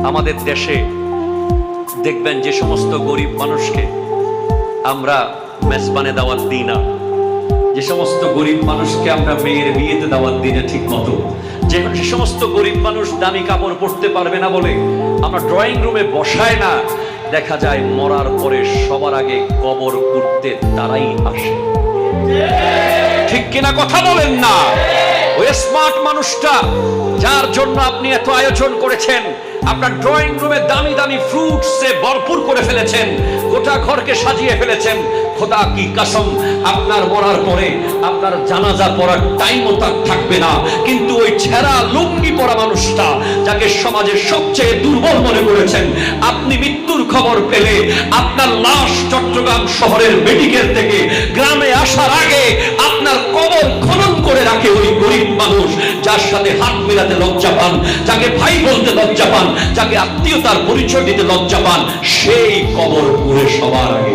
আমাদের দেশে দেখবেন যে সমস্ত গরিব মানুষকে আমরা মেজবানে দাওয়াত দিই না, যে সমস্ত গরিব মানুষকে আমরা মেয়ের বিয়েতে দাওয়াত দিই না ঠিক মতো, যে সমস্ত গরিব মানুষ দামি কাপড় পরতে পারবে না বলে আমরা ড্রয়িং রুমে বসায় না, দেখা যায় মরার পরে সবার আগে কবর করতে তারাই আসে। ঠিক কিনা কথা বলেন না? ওই স্মার্ট মানুষটা যার জন্য আপনি এত আয়োজন করেছেন, আপনার ড্রয়িং রুমে দামি দামি ফ্রুটসে ভরপুর করে ফেলেছেন, গোটা ঘরকে সাজিয়ে ফেলেছেন, খোদা কি কসম আপনার মরার পরে আপনার জানাজা পড়ার টাইমও তার থাকবে না। কিন্তু ওই ছেঁড়া লুঙ্গি পরা মানুষটা, যাকে সমাজের সবচেয়ে দুর্বল মনে করেছেন, আপনি মৃত্যুর খবর পেলে আপনার লাশ চট্টগ্রাম শহরের মেডিকেল থেকে গ্রামে আসার আগে আপনার কবর খনন করে রাখে ওই গরিব মানুষ, যার সাথে হাত মেলাতে লজ্জা পান, যাকে ভাই বলতে লজ্জা পান, যাকে আত্মীয়তার পরিচয় দিতে লজ্জা পান, সেই কবর পুরে সবার আগে